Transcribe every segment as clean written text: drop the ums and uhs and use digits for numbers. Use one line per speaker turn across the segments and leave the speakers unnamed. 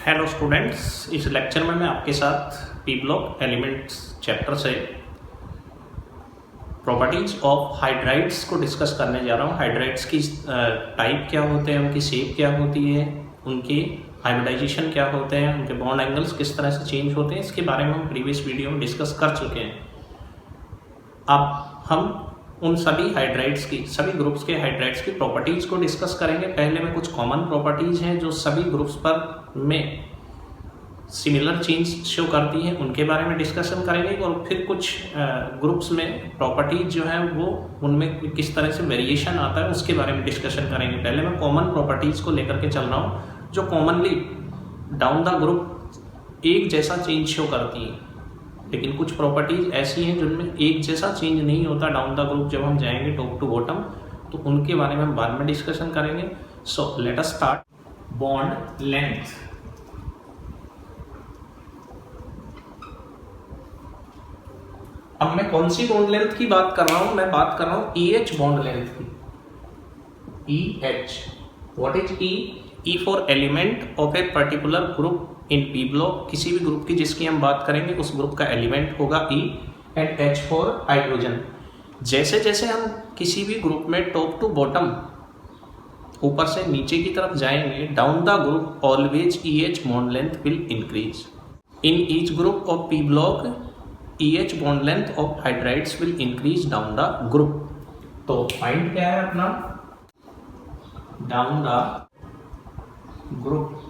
Hello students, इस lecture में मैं आपके साथ पी ब्लॉक एलिमेंट्स चैप्टर से प्रॉपर्टीज ऑफ हाइड्राइड्स को डिस्कस करने जा रहा हूँ। हाइड्राइड्स की टाइप क्या होते हैं, उनकी शेप क्या होती है, उनके हाइब्रिडाइजेशन क्या होते हैं, उनके बॉन्ड एंगल्स किस तरह से चेंज होते हैं, इसके बारे में हम प्रीवियस वीडियो में डिस्कस कर चुके हैं। अब हम उन सभी हाइड्राइड्स की, सभी ग्रुप्स के हाइड्राइड्स की प्रॉपर्टीज को डिस्कस करेंगे। पहले में कुछ कॉमन प्रॉपर्टीज हैं जो सभी ग्रुप्स पर में सिमिलर चेंज शो करती हैं, उनके बारे में डिस्कशन करेंगे और फिर कुछ ग्रुप्स में प्रॉपर्टीज जो हैं वो उनमें किस तरह से वेरिएशन आता है उसके बारे में डिस्कशन करेंगे। पहले मैं कॉमन प्रॉपर्टीज को लेकर के चल रहा हूँ जो कॉमनली डाउन द ग्रुप एक जैसा चेंज शो करती हैं, लेकिन कुछ प्रॉपर्टीज ऐसी हैं जिनमें एक जैसा चेंज नहीं होता डाउन द ग्रुप। जब हम जाएंगे टॉप टू बॉटम तो उनके बारे में हम बाद में डिस्कशन करेंगे। So let us start. Bond length. अब मैं कौन सी बॉन्ड लेंथ की बात कर रहा हूं? मैं बात कर रहा हूं EH बॉन्ड लेंथ की। EH, what is E? E for element of a particular group in P block. किसी भी ग्रुप की जिसकी हम बात करेंगे उस ग्रुप का एलिमेंट होगा E। And H for hydrogen. जैसे जैसे हम किसी भी ग्रुप में टॉप टू बॉटम, ऊपर से नीचे की तरफ जाएंगे, down the group always EH bond length will increase. In each group of P block EH bond length of hydrides will increase down the group. तो फाइंड क्या है अपना? Down the group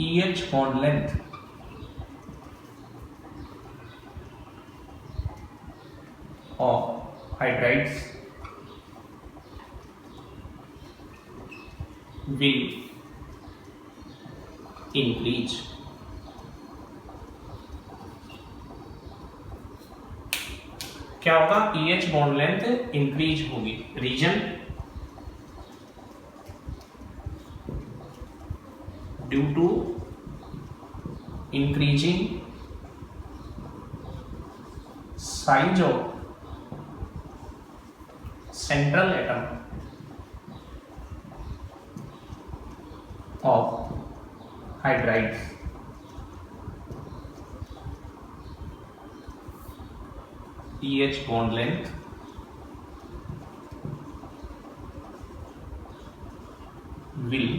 EH bond length of hydrides will increase. क्या होगा? EH bond length increase होगी। Reason? Due to increasing size of central atom of hydrides. EH bond length will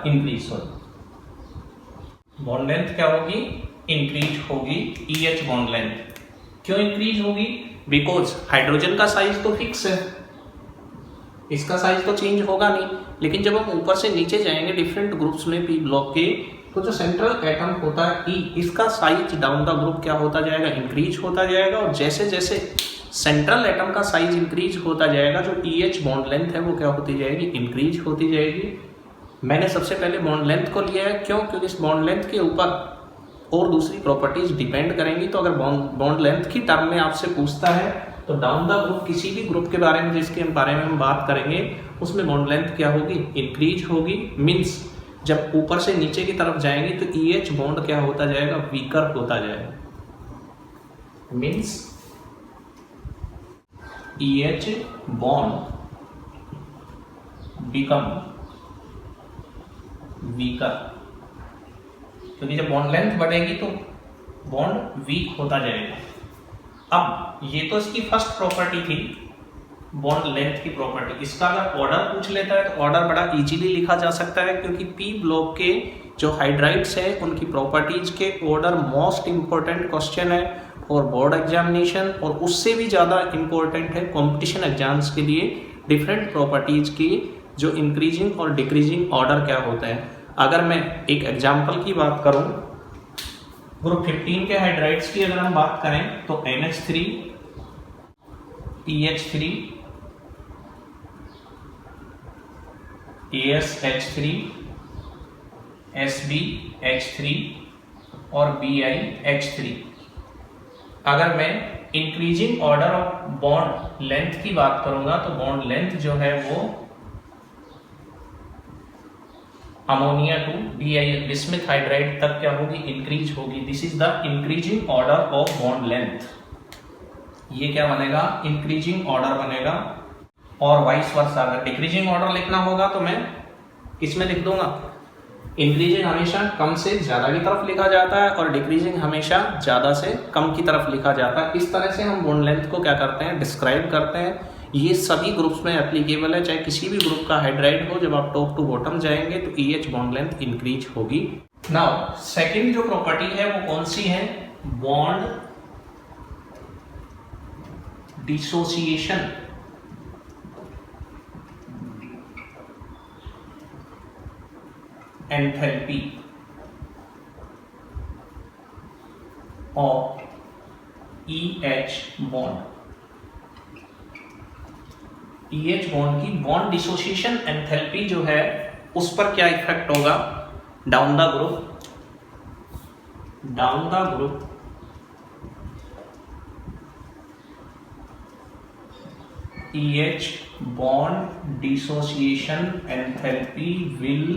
increase bond length क्या होगी? Increase होगी EH bond length. क्यों increase होगी? Because hydrogen का size तो फिक्स है, इसका साइज तो चेंज होगा नहीं। लेकिन जब हम ऊपर से नीचे जाएंगे डिफरेंट ग्रुप्स में पी ब्लॉक के, तो जो सेंट्रल एटम होता है E, इसका साइज डाउन द ग्रुप क्या होता जाएगा? इंक्रीज होता जाएगा। और जैसे जैसे सेंट्रल एटम का साइज इंक्रीज होता जाएगा, जो EH बॉन्ड लेंथ है वो क्या होती जाएगी? इंक्रीज होती जाएगी। मैंने सबसे पहले बॉन्ड लेंथ को लिया है, क्यों? क्योंकि इस बॉन्ड लेंथ के ऊपर और दूसरी प्रॉपर्टीज डिपेंड करेंगी। तो अगर बॉन्ड लेंथ की टर्म में आपसे पूछता है तो डाउन द ग्रुप किसी भी ग्रुप के बारे में जिसके बारे में हम बात करेंगे उसमें बॉन्ड लेंथ क्या होगी? इंक्रीज होगी। मीन्स जब ऊपर से नीचे की तरफ जाएंगे तो EH बॉन्ड क्या होता जाएगा? वीकर होता जाएगा। Means EH bond become weaker, क्योंकि जब बॉन्ड लेंथ बढ़ेगी तो बॉन्ड वीक होता जाएगा। अब ये तो इसकी फर्स्ट प्रॉपर्टी थी, बॉन्ड लेंथ की प्रॉपर्टी। इसका अगर ऑर्डर पूछ लेता है तो ऑर्डर बड़ा इजीली लिखा जा सकता है, क्योंकि पी ब्लॉक के जो हाइड्राइड्स हैं उनकी प्रॉपर्टीज के ऑर्डर मोस्ट इंपॉर्टेंट क्वेश्चन है और बोर्ड एग्जामिनेशन, और उससे भी ज़्यादा इंपॉर्टेंट है कॉम्पिटिशन एग्जाम्स के लिए डिफरेंट प्रॉपर्टीज की जो इंक्रीजिंग और डिक्रीजिंग ऑर्डर क्या होते हैं। अगर मैं एक एग्जाम्पल की बात करूँ, ग्रुप 15 के हाइड्राइड्स की अगर हम बात करें तो NH3, EH3, ASH3, SBH3 और BiH3। अगर मैं increasing order of bond length की बात करूंगा तो बॉन्ड लेंथ जो है वो अमोनिया टू बिस्मिथ हाइड्राइड तक क्या होगी? इंक्रीज होगी। This is the increasing order of bond length. ये क्या बनेगा? इंक्रीजिंग ऑर्डर बनेगा। और वाइस वर्सा, अगर डिक्रीजिंग ऑर्डर लिखना होगा तो मैं इसमें लिख दूंगा इंक्रीजिंग हमेशा कम से ज़्यादा की तरफ लिखा जाता है और डिक्रीजिंग हमेशा ज़्यादा से कम की तरफ लिखा जाता है। इस तरह से हम बॉन्ड लेंथ को क्या करते हैं, डिस्क्राइब करते हैं। ये सभी ग्रुप्स में एप्लीकेबल है, चाहे किसी भी ग्रुप का हाइड्राइड हो, जब आप टॉप टू बॉटम जाएंगे तो EH बॉन्ड लेंथ इंक्रीज होगी। नाउ सेकेंड जो प्रॉपर्टी है वो कौन सी है, bond dissociation enthalpy of EH bond. EH bond की बॉन्ड डिसोसिएशन एंथैल्पी जो है उस पर क्या इफेक्ट होगा, down the group EH bond dissociation enthalpy will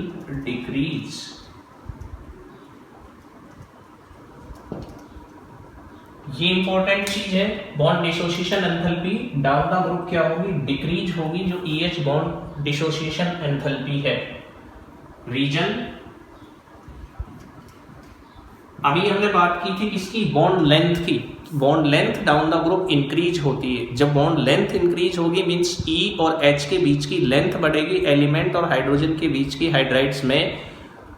decrease। ये इंपॉर्टेंट चीज है, bond dissociation enthalpy down the group क्या होगी, डिक्रीज होगी, जो EH बॉन्ड डिसोसिएशन एंथैल्पी है। रीजन अभी हमने बात की थी किसकी, बॉन्ड लेंथ की। Bond length down the group increase होती है। जब बॉन्ड लेंथ इंक्रीज होगी मींस E और H के बीच की लेंथ बढ़ेगी, एलिमेंट और हाइड्रोजन के बीच की हाइड्राइड्स में,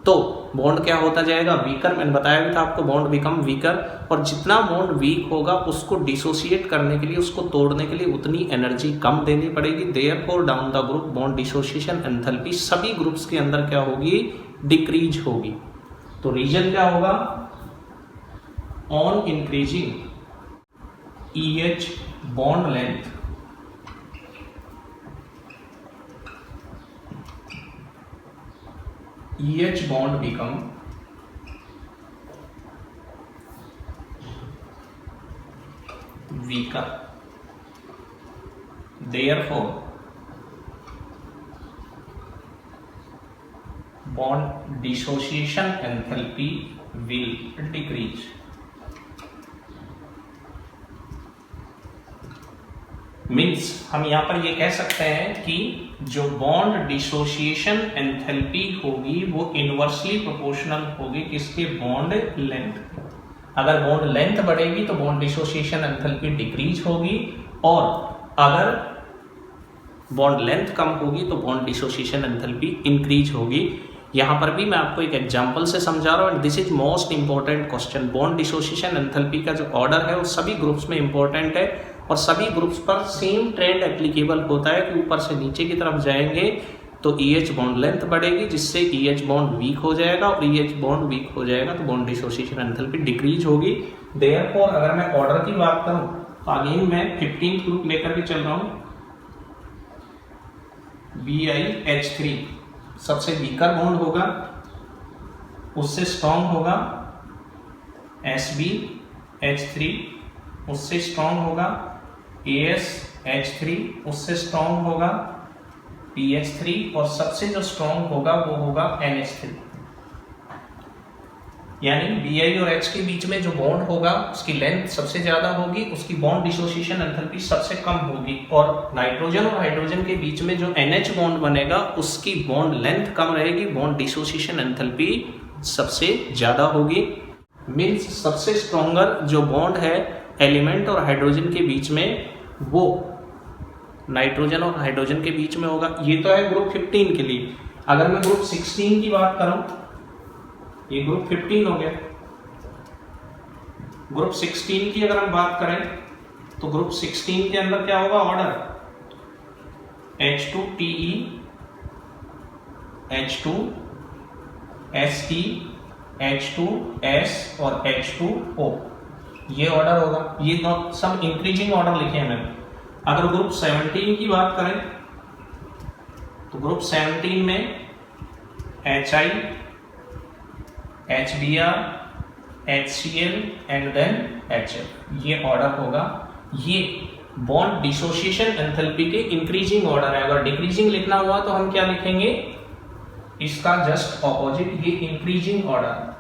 तो बॉन्ड क्या होता जाएगा, वीकर। मैंने बताया भी था आपको, बॉन्ड बिकम वीकर। और जितना बॉन्ड वीक होगा उसको डिसोसिएट करने के लिए, उसको तोड़ने के लिए उतनी एनर्जी कम देनी पड़ेगी। Therefore down the group bond dissociation enthalpy सभी ग्रुप्स के अंदर क्या होगी, डिक्रीज होगी। तो रीजन क्या होगा, on increasing EH bond length EH bond become weaker, therefore bond dissociation enthalpy will decrease। Means हम यहां पर ये कह सकते हैं कि जो बॉन्ड डिसोसिएशन एंथैल्पी होगी वो इनवर्सली प्रोपोर्शनल होगी किसके, बॉन्ड लेंथ। अगर बॉन्ड लेंथ बढ़ेगी तो बॉन्ड डिसोसिएशन एंथैल्पी डिक्रीज होगी, और अगर बॉन्ड लेंथ कम होगी तो बॉन्ड डिसोसिएशन एंथैल्पी इंक्रीज होगी। यहां पर भी मैं आपको एक एग्जांपल से समझा रहा हूं, and this is most important question. Bond dissociation enthalpy का जो ऑर्डर है वो सभी ग्रुप्स में इंपॉर्टेंट है, और सभी ग्रुप्स पर सेम ट्रेंड एप्लीकेबल होता है कि ऊपर से नीचे की तरफ जाएंगे तो EH बॉन्ड लेंथ बढ़ेगी, जिससे EH बॉन्ड वीक हो जाएगा, और EH बॉन्ड वीक हो जाएगा तो बॉन्ड डिसोसिएशन एंथैल्पी डिक्रीज होगी। देयरफॉर अगर मैं ऑर्डर की बात करूं तो अगेन मैं 15th ग्रुप लेकर के चल रहा हूं, BiH3 सबसे वीकर बॉन्ड होगा, उससे स्ट्रॉन्ग होगा SbH3, उससे स्ट्रॉन्ग होगा AsH3, उससे स्ट्रॉन्ग होगा PH3, और सबसे जो स्ट्रॉन्ग होगा वो होगा NH3। यानी Bi और H के बीच में जो बॉन्ड होगा उसकी लेंथ सबसे ज्यादा होगी, उसकी बॉन्ड डिसोसिएशन एंथैल्पी सबसे कम होगी, और नाइट्रोजन और हाइड्रोजन के बीच में जो NH बॉन्ड बनेगा उसकी बॉन्ड लेंथ कम रहेगी, बॉन्ड डिसोसिएशन एंथैल्पी सबसे ज्यादा होगी। मीन्स सबसे स्ट्रॉन्गर जो बॉन्ड है एलिमेंट और हाइड्रोजन के बीच में वो नाइट्रोजन और हाइड्रोजन के बीच में होगा। ये तो है ग्रुप 15 के लिए। अगर मैं ग्रुप 16 की बात करूं, ये ग्रुप 15 हो गया। ग्रुप 16 की अगर हम बात करें तो ग्रुप 16 के अंदर क्या होगा, order H2Te, H2, Ste, H2S और H2O, ये ऑर्डर होगा। ये सब इंक्रीजिंग ऑर्डर लिखे हैं मैंने। अगर ग्रुप 17 की बात करें तो ग्रुप 17 में Hi, HBr, HCl and then HF, ये ऑर्डर होगा। ये बॉन्ड डिसोसिएशन एंथैल्पी के इंक्रीजिंग ऑर्डर है। अगर डिक्रीजिंग लिखना हुआ तो हम क्या लिखेंगे, इसका जस्ट ऑपोजिट, ये इंक्रीजिंग ऑर्डर।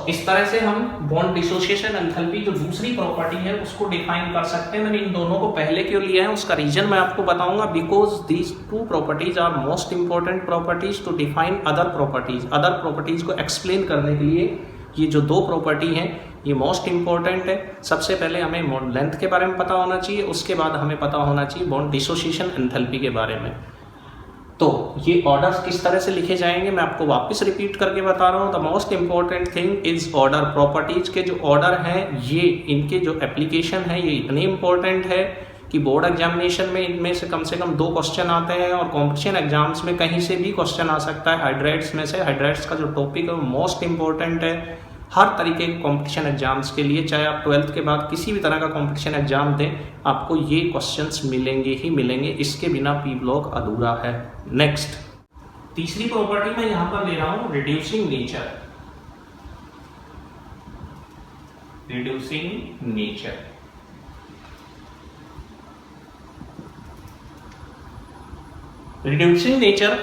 इस तरह से हम बॉन्ड डिसोसिएशन एंथैल्पी जो दूसरी प्रॉपर्टी है उसको डिफाइन कर सकते हैं। मैंने इन दोनों को पहले क्यों लिया है उसका रीजन मैं आपको बताऊंगा, because these two properties are most important properties to define other properties. Other properties को एक्सप्लेन करने के लिए ये जो दो प्रॉपर्टी हैं ये मोस्ट इंपॉर्टेंट है। सबसे पहले हमें बॉन्ड लेंथ के बारे में पता होना चाहिए, उसके बाद हमें पता होना चाहिए बॉन्ड डिसोसिएशन एंथैल्पी के बारे में। तो ये ऑर्डर्स किस तरह से लिखे जाएंगे मैं आपको वापस रिपीट करके बता रहा हूँ। The most important thing is order. Properties के जो ऑर्डर हैं ये इनके जो एप्लीकेशन है ये इतनी इंपॉर्टेंट है कि बोर्ड एग्जामिनेशन में इनमें से कम 2 क्वेश्चन आते हैं और कॉम्पिटिशन एग्जाम्स में कहीं से भी क्वेश्चन आ सकता है हाइड्राइड्स में से। हाइड्राइड्स का जो टॉपिक है वो मोस्ट इंपॉर्टेंट है हर तरीके के कॉम्पिटिशन एग्जाम्स के लिए, चाहे आप 12th के बाद किसी भी तरह का कॉम्पिटिशन एग्जाम दें आपको ये क्वेश्चंस मिलेंगे ही मिलेंगे, इसके बिना पी ब्लॉक अधूरा है। नेक्स्ट तीसरी प्रॉपर्टी मैं यहां पर ले रहा हूं reducing nature. Reducing nature reducing nature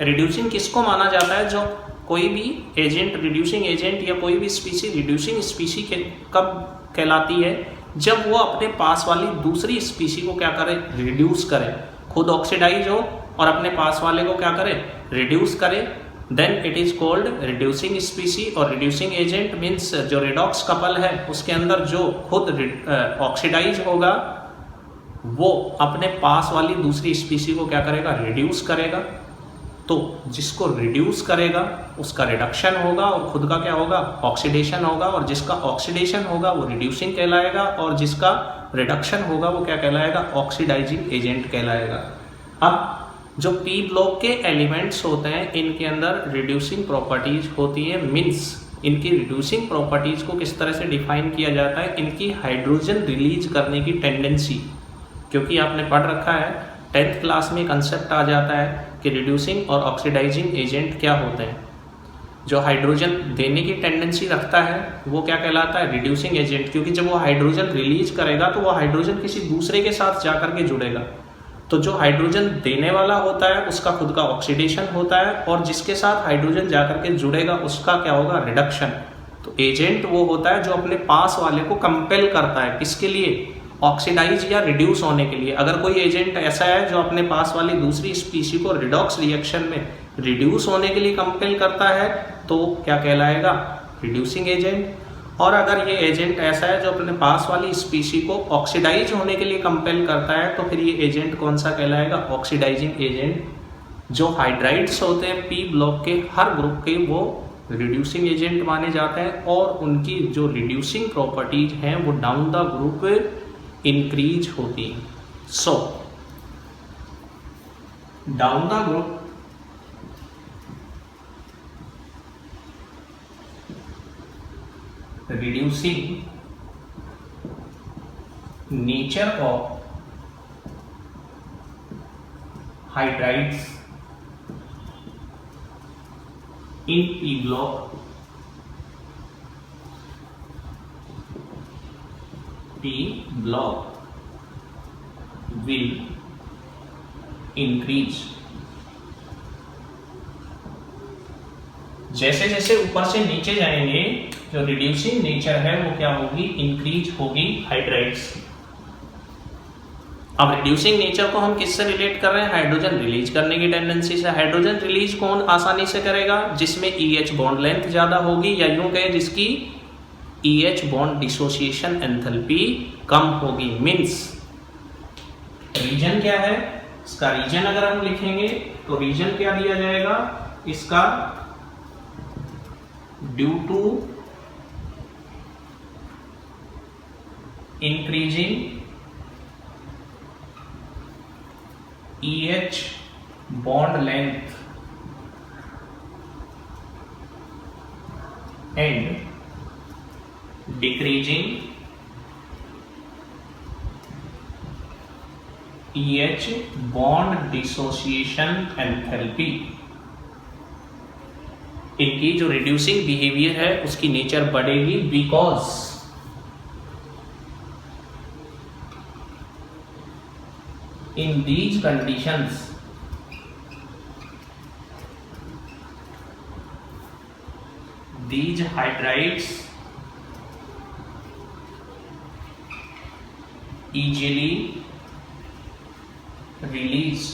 reducing किसको माना जाता है? जो कोई भी एजेंट रिड्यूसिंग एजेंट या कोई भी स्पीसी रिड्यूसिंग स्पीसी के कब कहलाती है? जब वो अपने पास वाली दूसरी स्पीसी को क्या करे? रिड्यूस करे, खुद ऑक्सीडाइज हो और अपने पास वाले को क्या करे? रिड्यूस करे, then it is called reducing species. और रिड्यूसिंग एजेंट मीन्स जो रिडॉक्स कपल है उसके अंदर जो खुद ऑक्सीडाइज होगा वो अपने पास वाली दूसरी स्पीसी को क्या करेगा? रिड्यूस करेगा। तो जिसको रिड्यूस करेगा उसका रिडक्शन होगा और खुद का क्या होगा? ऑक्सीडेशन होगा। और जिसका ऑक्सीडेशन होगा वो रिड्यूसिंग कहलाएगा और जिसका रिडक्शन होगा वो क्या कहलाएगा? ऑक्सीडाइजिंग एजेंट कहलाएगा। अब जो पी ब्लॉक के एलिमेंट्स होते हैं इनके अंदर रिड्यूसिंग प्रॉपर्टीज होती है। मीन्स इनकी रिड्यूसिंग प्रॉपर्टीज को किस तरह से डिफाइन किया जाता है? इनकी हाइड्रोजन रिलीज करने की टेंडेंसी। क्योंकि आपने पढ़ रखा है 10th क्लास में कंसेप्ट आ जाता है कि रिड्यूसिंग और ऑक्सीडाइजिंग एजेंट क्या होते हैं। जो हाइड्रोजन देने की टेंडेंसी रखता है वो क्या कहलाता है? Reducing agent. क्योंकि जब वो हाइड्रोजन रिलीज करेगा तो वो हाइड्रोजन किसी दूसरे के साथ जाकर के जुड़ेगा। तो जो हाइड्रोजन देने वाला होता है उसका खुद का ऑक्सीडेशन होता है और जिसके साथ हाइड्रोजन जाकर के जुड़ेगा उसका क्या होगा? रिडक्शन। तो एजेंट वो होता है जो अपने पास वाले को कंपेल करता है, किसके लिए? ऑक्सीडाइज या रिड्यूस होने के लिए। अगर कोई एजेंट ऐसा है जो अपने पास वाली दूसरी स्पीशी को रिडॉक्स रिएक्शन में रिड्यूस होने के लिए कंपेल करता है तो क्या कहलाएगा? Reducing agent. और अगर ये एजेंट ऐसा है जो अपने पास वाली स्पीशी को ऑक्सीडाइज होने के लिए कंपेल करता है तो फिर ये एजेंट कौन सा कहलाएगा? Oxidising agent. जो हाइड्राइड्स होते हैं पी ब्लॉक के हर ग्रुप के वो रिड्यूसिंग एजेंट माने जाते हैं और उनकी जो रिड्यूसिंग प्रॉपर्टीज हैं वो डाउन द ग्रुप इंक्रीज होती है। So down the group reducing nature of hydrides in P block will increase। जैसे जैसे ऊपर से नीचे जाएंगे जो रिड्यूसिंग नेचर है वो क्या होगी? इंक्रीज होगी हाइड्राइड्स। अब रिड्यूसिंग नेचर को हम किससे रिलेट कर रहे हैं? हाइड्रोजन रिलीज करने की टेंडेंसी से। हाइड्रोजन रिलीज कौन आसानी से करेगा? जिसमें EH बॉन्ड लेंथ ज्यादा होगी या यूं कहें जिसकी EH बॉन्ड डिसोसिएशन एंथैल्पी कम होगी। मींस रीजन क्या है? इसका रीजन अगर हम लिखेंगे तो रीजन क्या दिया जाएगा इसका? Due to increasing EH bond length and decreasing EH bond dissociation enthalpy। इनकी जो रिड्यूसिंग बिहेवियर है उसकी नेचर बढ़ेगी because in these conditions these hydrides easily release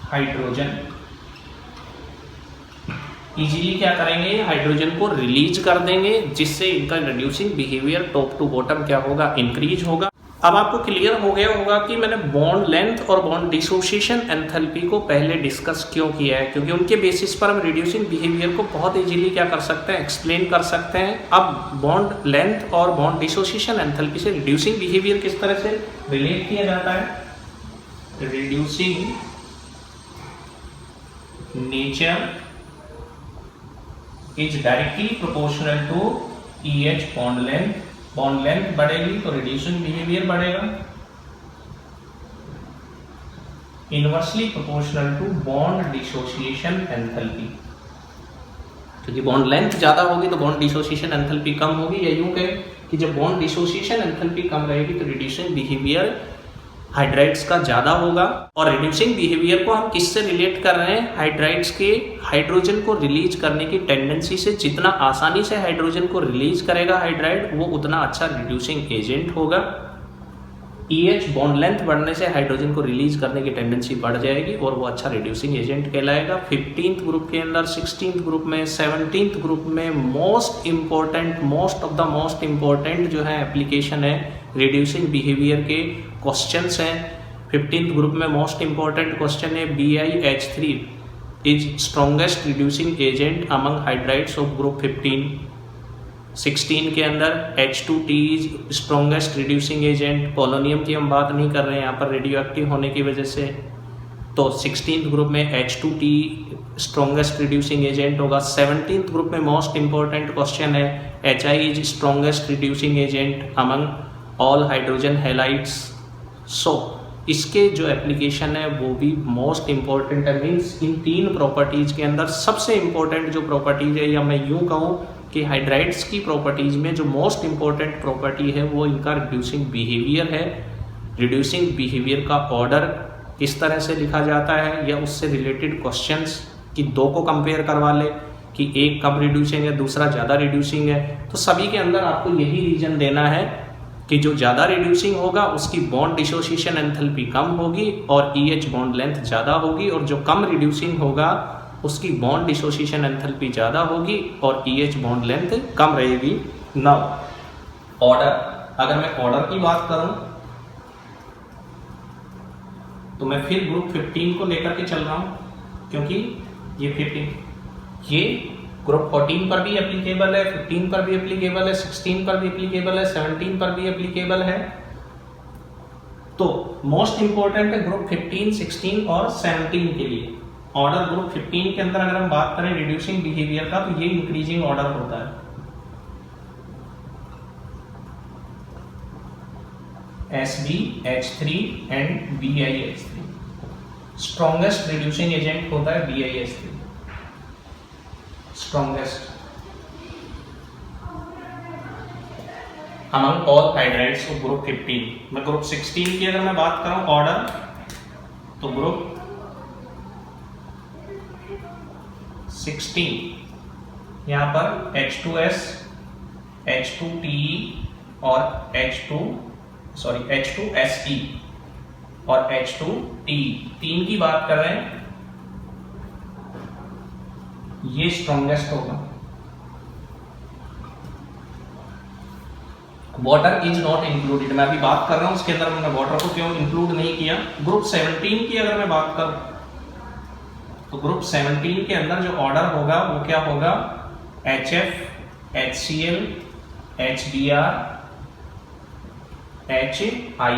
hydrogen. Easily क्या करेंगे, हाइड्रोजन को रिलीज कर देंगे, जिससे इनका reducing behaviour top to bottom क्या होगा, इंक्रीज होगा। अब आपको क्लियर हो गया होगा कि मैंने बॉन्ड लेंथ और बॉन्ड डिसोसिएशन एंथैल्पी को पहले डिस्कस क्यों किया है, क्योंकि उनके बेसिस पर हम रिड्यूसिंग बिहेवियर को बहुत इजीली क्या कर सकते हैं, एक्सप्लेन कर सकते हैं। अब बॉन्ड लेंथ और बॉन्ड डिसोसिएशन एंथैल्पी से रिड्यूसिंग बिहेवियर किस तरह से रिलेट किया जाता है, reducing nature is directly proportional to EH bond length. Bond length बढ़ेगी तो रिड्यूसिंग बिहेवियर बढ़ेगा, inversely proportional to bond dissociation enthalpy. क्योंकि बॉन्ड लेंथ ज्यादा होगी तो बॉन्ड डिसोसिएशन एंथैल्पी कम होगी, या यूं कहें कि जब बॉन्ड डिसोसिएशन एंथैल्पी कम रहेगी तो रिड्यूसिंग बिहेवियर हाइड्राइड्स का ज़्यादा होगा। और रिड्यूसिंग बिहेवियर को हम किससे रिलेट कर रहे हैं, हाइड्राइड्स के हाइड्रोजन को रिलीज करने की टेंडेंसी से। जितना आसानी से हाइड्रोजन को रिलीज करेगा हाइड्राइड, वो उतना अच्छा रिड्यूसिंग एजेंट होगा। EH बॉन्ड लेंथ बढ़ने से हाइड्रोजन को रिलीज करने की टेंडेंसी बढ़ जाएगी और वो अच्छा रिड्यूसिंग एजेंट कहलाएगा। 15th ग्रुप के अंदर, 16th ग्रुप में, 17th ग्रुप में most of the most important जो है एप्लीकेशन है रिड्यूसिंग बिहेवियर के क्वेश्चंस हैं। 15th ग्रुप में मोस्ट इंपॉर्टेंट क्वेश्चन है BiH3 is strongest reducing agent among hydrides of group 15। 16 के अंदर H2T is strongest reducing agent. Polonium की हम बात नहीं कर रहे हैं यहाँ पर रेडियो एक्टिव होने की वजह से, तो 16th ग्रुप में H2T स्ट्रॉन्गेस्ट रिड्यूसिंग एजेंट होगा। 17th ग्रुप में मोस्ट इंपॉर्टेंट क्वेश्चन है HI is strongest reducing agent among all hydrogen halides. So इसके जो एप्लीकेशन है वो भी मोस्ट इंपॉर्टेंट है। मीन्स इन तीन प्रॉपर्टीज के अंदर सबसे इंपॉर्टेंट जो प्रॉपर्टीज है, या मैं यूं कहूँ कि हाइड्राइड्स की प्रॉपर्टीज में जो मोस्ट इंपॉर्टेंट प्रॉपर्टी है वो इनका रिड्यूसिंग बिहेवियर है। रिड्यूसिंग बिहेवियर का ऑर्डर किस तरह से लिखा जाता है, या उससे रिलेटेड क्वेश्चंस कि दो को कंपेयर करवा ले कि एक कम रिड्यूसिंग है दूसरा ज़्यादा रिड्यूसिंग है, तो सभी के अंदर आपको यही रीजन देना है कि जो ज़्यादा रिड्यूसिंग होगा उसकी बॉन्ड डिसोसिएशन एंथैल्पी कम होगी और EH बॉन्ड लेंथ ज़्यादा होगी, और जो कम रिड्यूसिंग होगा उसकी बॉन्ड डिसोसिएशन एंथैल्पी ज़्यादा होगी और EH बॉन्ड लेंथ कम रहेगी। नाउ ऑर्डर, अगर मैं ऑर्डर की बात करूं तो मैं फिर ग्रुप 15 को लेकर के चल रहा हूं, क्योंकि ये 15 ये ग्रुप 14 पर भी एप्लीकेबल है, 15 पर भी एप्लीकेबल है, 16 पर भी एप्लीकेबल है, 17 पर भी एप्लीकेबल है। तो मोस्ट इंपॉर्टेंट है ग्रुप 15, 16 और 17 के लिए। ऑर्डर ग्रुप 15 के अंदर अगर हम बात करें रिड्यूसिंग बिहेवियर का, तो ये इंक्रीजिंग ऑर्डर होता है। Sb H3 and BiH3। Strongest reducing agent होता है BiH3, strongest among all hydrides of group 15। मैं ग्रुप 16 की अगर मैं बात करूं ऑर्डर, तो ग्रुप 16 यहां पर H2S, H2TE और H2SE और H2TE, तीन की बात कर रहे हैं, ये स्ट्रॉन्गेस्ट होगा। वाटर इज नॉट इंक्लूडेड, मैं अभी बात कर रहा हूं उसके अंदर मैंने वाटर को क्यों इंक्लूड नहीं किया। ग्रुप 17 की अगर मैं बात करूं तो ग्रुप 17 के अंदर जो ऑर्डर होगा वो क्या होगा, HF, HCl, HBr, HI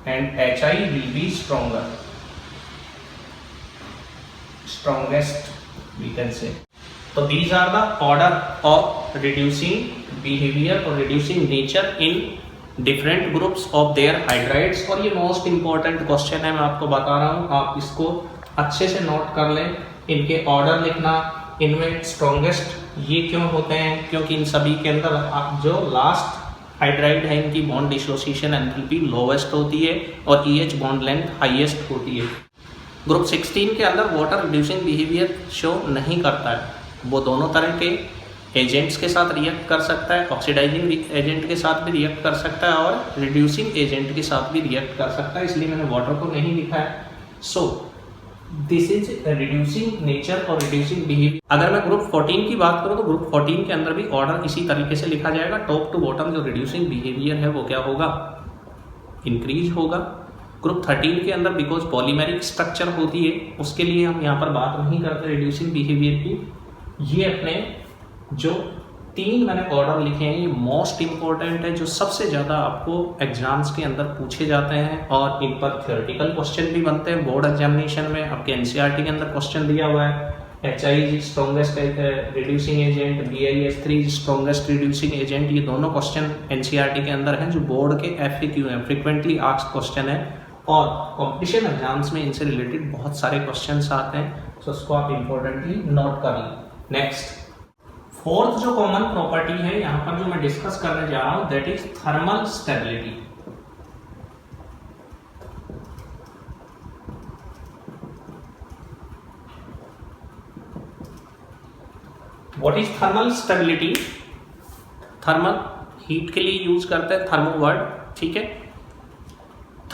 and HI will be strongest we can say. So these are the order of reducing behavior or reducing nature in different groups of their hydrides। और ये most important question है, मैं आपको बता रहा हूँ, आप इसको अच्छे से नोट कर लें। इनके ऑर्डर लिखना, इनमें स्ट्रॉन्गेस्ट ये क्यों होते हैं, क्योंकि इन सभी के अंदर जो लास्ट हाइड्राइड है इनकी बॉन्ड डिसोसिएशन एंथैल्पी लोवेस्ट होती है और EH बॉन्ड लेंथ हाईएस्ट होती है। ग्रुप 16 के अंदर वाटर रिड्यूसिंग बिहेवियर शो नहीं करता है, वो दोनों तरह के एजेंट्स के साथ रिएक्ट कर सकता है, ऑक्सीडाइजिंग एजेंट के साथ भी रिएक्ट कर सकता है और रिड्यूसिंग एजेंट के साथ भी रिएक्ट कर सकता है, इसलिए मैंने वाटर को नहीं लिखा है। So this is reducing nature और रिड्यूसिंग बिहेवियर। अगर मैं ग्रुप 14 की बात करूं तो ग्रुप 14 के अंदर भी ऑर्डर इसी तरीके से लिखा जाएगा, टॉप टू बॉटम जो रिड्यूसिंग बिहेवियर है वो क्या होगा, इंक्रीज होगा। ग्रुप 13 के अंदर बिकॉज पॉलीमेरिक स्ट्रक्चर होती है, उसके लिए हम यहाँ पर बात नहीं करते रिड्यूसिंग बिहेवियर की। ये अपने जो 3 मैंने ऑर्डर लिखे हैं ये मोस्ट इंपॉर्टेंट है, जो सबसे ज़्यादा आपको एग्जाम्स के अंदर पूछे जाते हैं और इन पर थ्योरेटिकल क्वेश्चन भी बनते हैं। बोर्ड एग्जामिनेशन में आपके एनसीईआरटी के अंदर क्वेश्चन दिया हुआ है, HI is strongest reducing agent, BIS3 strongest reducing agent, ये दोनों क्वेश्चन एनसीईआरटी के अंदर हैं जो बोर्ड के FAQ हैं, फ्रिक्वेंटली आस्क्ड क्वेश्चन है और कॉम्पिटिशन एग्जाम्स में इनसे रिलेटेड बहुत सारे क्वेश्चंस आते हैं, तो उसको आप इंपॉर्टेंटली नोट कर लें। नेक्स्ट, फोर्थ जो कॉमन प्रॉपर्टी है यहाँ पर जो मैं डिस्कस करने जा रहा हूं that is thermal stability. What is thermal stability? Thermal heat के लिए यूज करते हैं थर्मो वर्ड, ठीक है।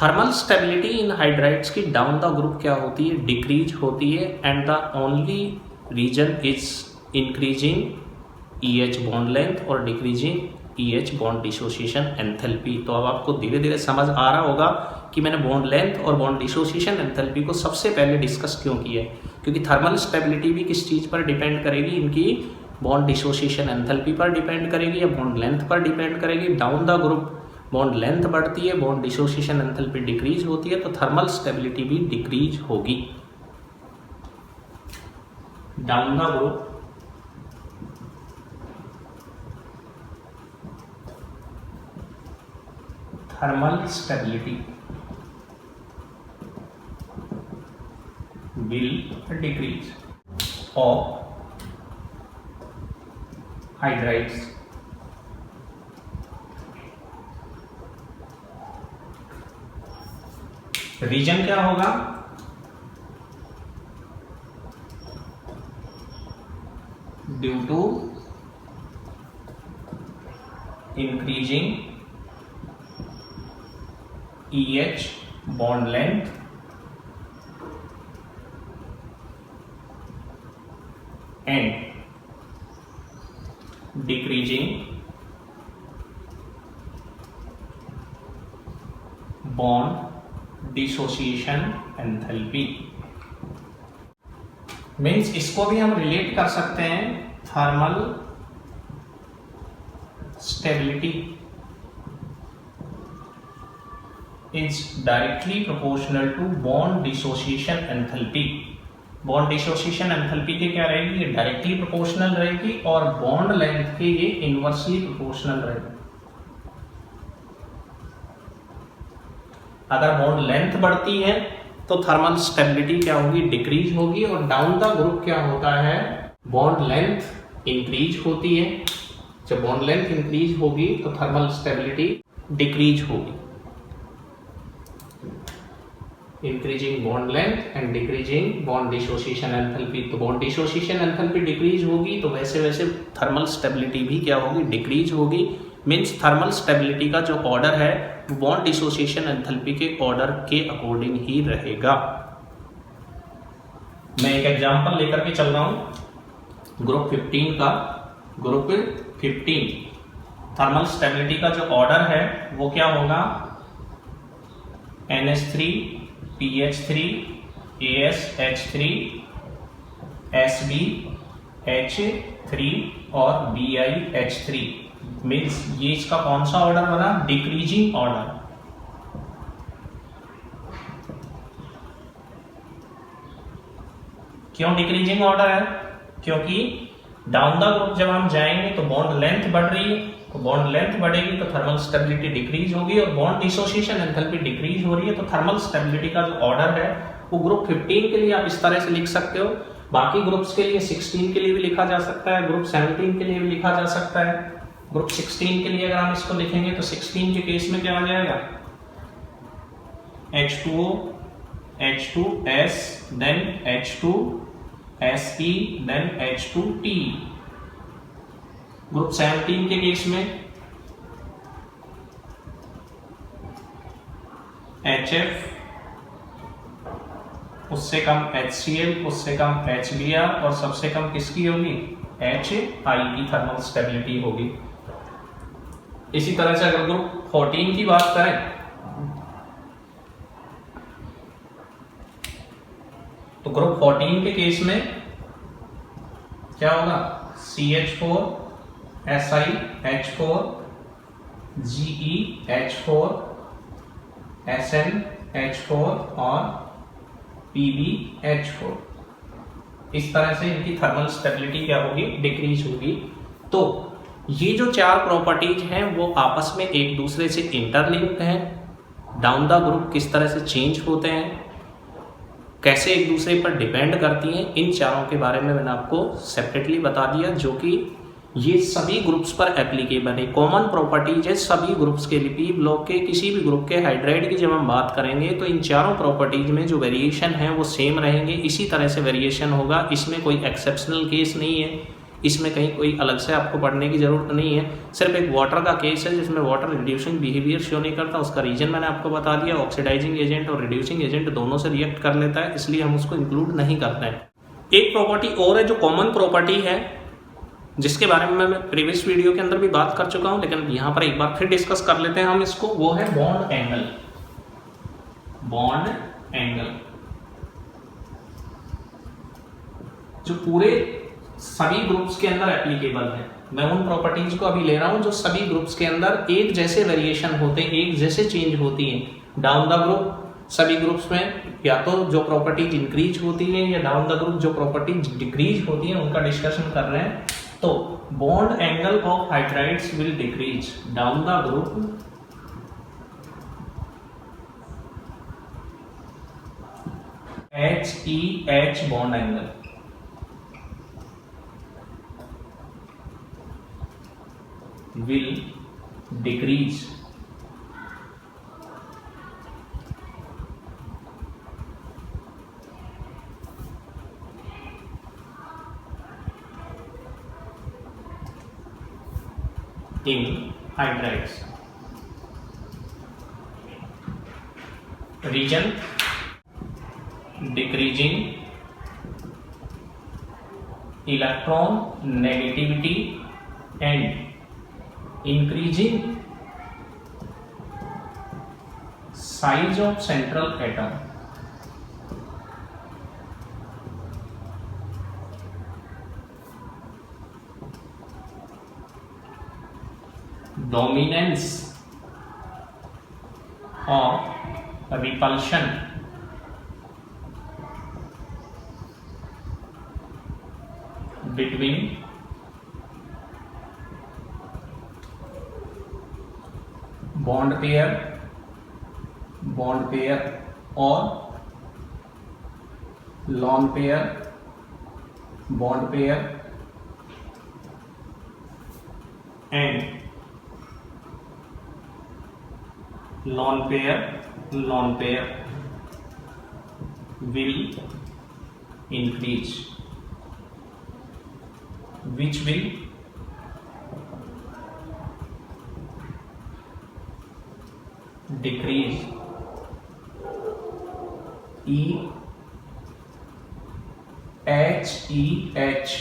थर्मल स्टेबिलिटी इन हाइड्राइड्स की डाउन द ग्रुप क्या होती है, डिक्रीज होती है and the only reason is increasing EH bond length और decreasing EH bond dissociation enthalpy. तो अब आपको धीरे धीरे समझ आ रहा होगा कि मैंने बॉन्ड लेंथ और बॉन्ड डिसोसिएशन एंथैल्पी को सबसे पहले डिस्कस क्यों किया है, क्योंकि थर्मल स्टेबिलिटी भी किस चीज़ पर डिपेंड करेगी, इनकी बॉन्ड डिसोसिएशन एंथैल्पी पर डिपेंड करेगी या बॉन्ड लेंथ पर डिपेंड करेगी। Down the group bond length बढ़ती है, बॉन्ड डिसोसिएशन एंथैल्पी डिक्रीज होती है, तो थर्मल स्टेबिलिटी भी डिक्रीज होगी। Down the group thermal stability will decrease of hydrides reason क्या होगा, due to increasing EH bond length and decreasing bond dissociation enthalpy। Means इसको भी हम रिलेट कर सकते हैं thermal stability is directly proportional to bond dissociation enthalpy। Bond dissociation enthalpy के क्या रहेगी, ये डायरेक्टली प्रोपोर्शनल रहेगी और बॉन्ड लेंथ के ये इनवर्सली प्रोपोर्शनल रहेगी। अगर बॉन्ड लेंथ बढ़ती है तो थर्मल स्टेबिलिटी क्या होगी, डिक्रीज होगी, और डाउन द ग्रुप क्या होता है, बॉन्ड लेंथ इंक्रीज होती है। जब बॉन्ड लेंथ इंक्रीज होगी तो थर्मल स्टेबिलिटी डिक्रीज होगी। Increasing bond length and decreasing bond dissociation enthalpy. तो बॉन्ड डिसोसिएशन एंथैल्पी डिक्रीज होगी तो वैसे वैसे थर्मल स्टेबिलिटी भी क्या होगी, डिक्रीज होगी। मीन्स थर्मल स्टेबिलिटी का जो ऑर्डर है वो बॉन्ड डिसोसिएशन एंथैल्पी के ऑर्डर के अकॉर्डिंग ही रहेगा। मैं एक एग्जांपल लेकर के चल रहा हूं ग्रुप 15 का। ग्रुप 15 थर्मल स्टेबिलिटी का जो ऑर्डर है वो क्या होगा, NH3 PH3 ASH3 SbH3 और BiH3। मीन्स ये इसका कौन सा ऑर्डर बना, डिक्रीजिंग ऑर्डर। क्यों डिक्रीजिंग ऑर्डर है, क्योंकि डाउन द ग्रुप जब हम जाएंगे तो बॉन्ड लेंथ बढ़ रही है, तो बॉन्ड लेंथ बढ़ेगी तो थर्मल स्टेबिलिटी डिक्रीज होगी, और बॉन्ड डिसोसिएशन एंथैल्पी डिक्रीज हो रही है तो थर्मल स्टेबिलिटी का जो ऑर्डर है वो ग्रुप 15 के लिए आप इस तरह से लिख सकते हो। बाकी ग्रुप्स के लिए 16 के लिए भी लिखा जा सकता है, ग्रुप 17 के लिए भी लिखा जा सकता है। ग्रुप 16 के लिए अगर हम इसको लिखेंगे तो 16 के केस में क्या आ जाएगा, H2O H2S, then H2Se, then H2T। Group 17 के केस में HF, उससे कम HCl, उससे कम HBr और सबसे कम किसकी होगी? HI की थर्मल स्टेबिलिटी होगी। इसी तरह से अगर ग्रुप 14 की बात करें तो ग्रुप 14 के केस में क्या होगा? CH4, SiH4, GeH4, SnH4 और PbH4। इस तरह से इनकी थर्मल स्टेबिलिटी क्या होगी? डिक्रीज होगी। तो ये जो चार प्रॉपर्टीज हैं वो आपस में एक दूसरे से इंटरलिंक्ड हैं। डाउन द ग्रुप किस तरह से चेंज होते हैं, कैसे एक दूसरे पर डिपेंड करती हैं, इन चारों के बारे में मैंने आपको सेपरेटली बता दिया, जो कि ये सभी ग्रुप्स पर एप्लीकेबल है। कॉमन प्रॉपर्टीज है सभी ग्रुप्स के लिए। पी ब्लॉक के किसी भी ग्रुप के हाइड्राइड की जब हम बात करेंगे तो इन चारों प्रॉपर्टीज में जो वेरिएशन है वो सेम रहेंगे, इसी तरह से वेरिएशन होगा। इसमें कोई एक्सेप्शनल केस नहीं है, इसमें कहीं कोई अलग से आपको पढ़ने की जरूरत नहीं है। सिर्फ एक वाटर का केस है जिसमें वाटर रिड्यूसिंग बिहेवियर शो नहीं करता, उसका रीजन मैंने आपको बता दिया। ऑक्सीडाइजिंग एजेंट और रिड्यूसिंग एजेंट दोनों से रिएक्ट कर लेता है, इसलिए हम उसको इंक्लूड नहीं करते हैं। एक प्रॉपर्टी और है जो कॉमन प्रॉपर्टी है, जिसके बारे में मैं प्रीवियस वीडियो के अंदर भी बात कर चुका हूं, लेकिन यहाँ पर एक बार फिर डिस्कस कर लेते हैं हम इसको। वो है बॉन्ड एंगल। बॉन्ड एंगल जो पूरे सभी ग्रुप्स के अंदर एप्लीकेबल है। मैं उन प्रॉपर्टीज को अभी ले रहा हूं जो सभी ग्रुप्स के अंदर एक जैसे वेरिएशन होते हैं, एक जैसे चेंज होती हैं। डाउन द ग्रुप सभी ग्रुप्स में या तो जो प्रॉपर्टीज इंक्रीज होती है या डाउन द ग्रुप जो प्रॉपर्टीज डिक्रीज होती है, उनका डिस्कशन कर रहे हैं। तो bond angle of hydrides will decrease down the group HEH bond angle will decrease in hydrides. Region decreasing electron negativity and increasing size of central atom. Dominance of repulsion between bond pair और lone pair, bond pair and lone pair will increase, which will decrease HEH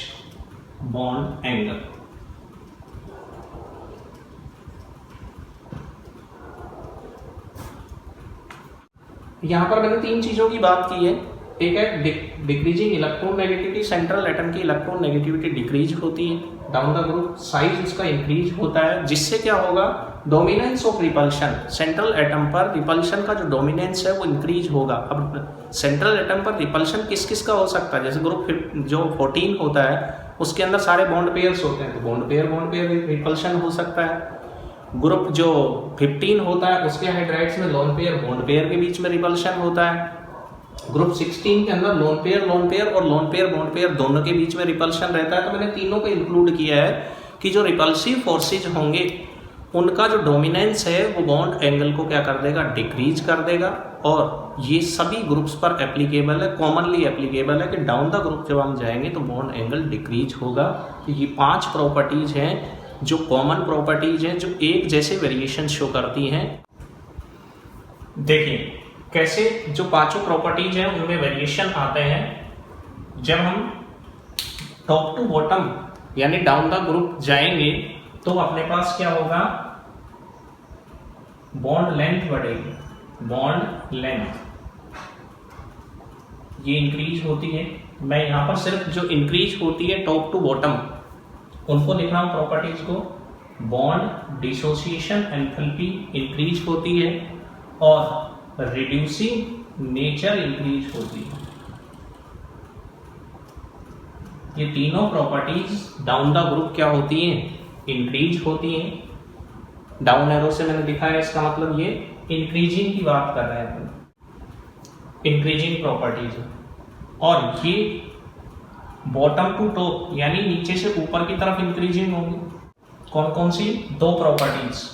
bond angle. यहां पर मैंने तीन चीजों की बात की है। एक है decreasing electron negativity, central atom की इलेक्ट्रॉन नेगेटिविटी डिक्रीज होती है। डाउन द ग्रुप साइज उसका इंक्रीज होता है, जिससे क्या होगा? Dominance of repulsion, central atom पर रिपल्शन का जो डोमिनेंस है वो इंक्रीज होगा। अब सेंट्रल एटम पर रिपल्शन किस किस का हो सकता है? जैसे ग्रुप जो 14 होता है उसके अंदर सारे बॉन्ड पेयर्स होते हैं, तो बॉन्ड पेयर रिपल्शन हो सकता है। ग्रुप जो 15 होता है उसके हाइड्राइड्स में लोन पेयर बॉन्ड पेयर के बीच में रिपल्शन होता है। ग्रुप 16 के अंदर लोन पेयर और लोन पेयर बॉन्ड पेयर दोनों के बीच में रिपल्शन रहता है। तो मैंने तीनों को इंक्लूड किया है कि जो रिपल्सिव फोर्सेज होंगे उनका जो डोमिनेंस है वो बॉन्ड एंगल को क्या कर देगा, डिक्रीज कर देगा। और ये सभी ग्रुप्स पर एप्लीकेबल है, कॉमनली एप्लीकेबल है कि डाउन द ग्रुप जब हम जाएंगे तो बॉन्ड एंगल डिक्रीज होगा। तो ये 5 प्रॉपर्टीज हैं जो कॉमन प्रॉपर्टीज हैं, जो एक जैसे वेरिएशन शो करती हैं। देखिए कैसे जो 5 प्रॉपर्टीज हैं उनमें वेरिएशन आते हैं। जब हम टॉप टू बॉटम यानी डाउन द ग्रुप जाएंगे तो अपने पास क्या होगा, बॉन्ड लेंथ बढ़ेगी, बॉन्ड लेंथ ये इंक्रीज होती है। मैं यहां पर सिर्फ जो इंक्रीज होती है टॉप टू बॉटम उनको लिख रहा हूं प्रॉपर्टीज को। बॉन्ड डिसोसिएशन एंथैल्पी इंक्रीज होती है और रिड्यूसिंग नेचर इंक्रीज होती है। ये तीनों प्रॉपर्टीज डाउन द ग्रुप क्या होती हैं, इंक्रीज होती हैं। डाउन एरो से मैंने दिखाया, इसका मतलब ये इंक्रीजिंग की बात कर रहे हैं, इंक्रीजिंग प्रॉपर्टीज। और ये बॉटम टू टॉप यानी नीचे से ऊपर की तरफ इंक्रीजिंग होगी। कौन कौन सी 2 प्रॉपर्टीज,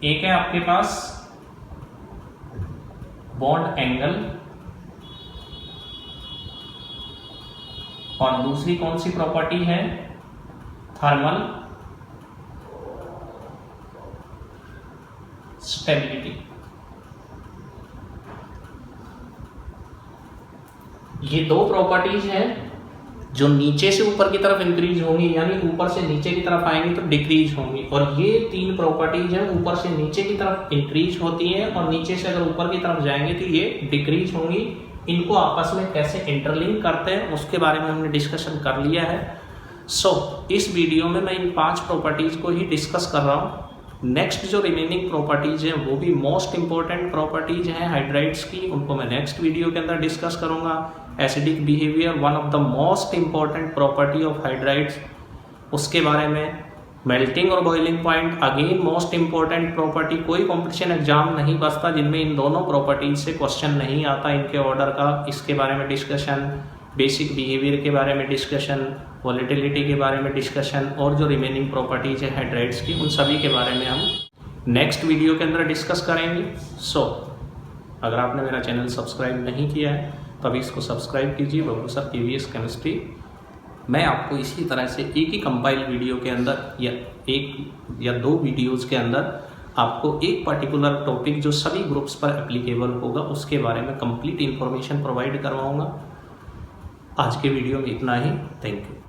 एक है आपके पास बॉन्ड एंगल और दूसरी कौन सी प्रॉपर्टी है, थर्मल स्टेबिलिटी। ये 2 प्रॉपर्टीज हैं जो नीचे से ऊपर की तरफ इंक्रीज होंगी, यानी ऊपर से नीचे की तरफ आएंगी तो डिक्रीज होंगी। और ये 3 प्रॉपर्टीज हैं ऊपर से नीचे की तरफ इंक्रीज होती हैं और नीचे से अगर ऊपर की तरफ जाएंगे तो ये डिक्रीज होंगी। इनको आपस में कैसे इंटरलिंक करते हैं उसके बारे में हमने डिस्कशन कर लिया है। इस वीडियो में मैं इन 5 प्रॉपर्टीज को ही डिस्कस कर रहा हूँ। नेक्स्ट जो रिमेनिंग प्रॉपर्टीज हैं वो भी मोस्ट इंपॉर्टेंट प्रॉपर्टीज हैं हाइड्राइड्स की, उनको मैं नेक्स्ट वीडियो के अंदर डिस्कस करूंगा। Acidic behaviour one of the most important property of hydrides, उसके बारे में। मेल्टिंग और boiling point again most important property. कोई कॉम्पिटिशन एग्जाम नहीं बचता जिनमें इन दोनों प्रॉपर्टीज से क्वेश्चन नहीं आता इनके ऑर्डर का। इसके बारे में डिस्कशन, बेसिक बिहेवियर के बारे में डिस्कशन, वॉलेटिलिटी के बारे में डिस्कशन और जो रिमेनिंग प्रॉपर्टीज है हाइड्राइड्स की उन सभी के बारे में हम नेक्स्ट वीडियो के अंदर डिस्कस करेंगे। अगर आपने मेरा चैनल सब्सक्राइब नहीं किया है तो अभी इसको सब्सक्राइब कीजिए, बबलू सर KVS केमिस्ट्री। मैं आपको इसी तरह से एक ही कंपाइल वीडियो के अंदर या 1 या 2 वीडियोज़ के अंदर आपको एक पर्टिकुलर टॉपिक जो सभी ग्रुप्स पर एप्लीकेबल होगा उसके बारे में कंप्लीट इन्फॉर्मेशन प्रोवाइड करवाऊँगा। आज के वीडियो में इतना ही। Thank you.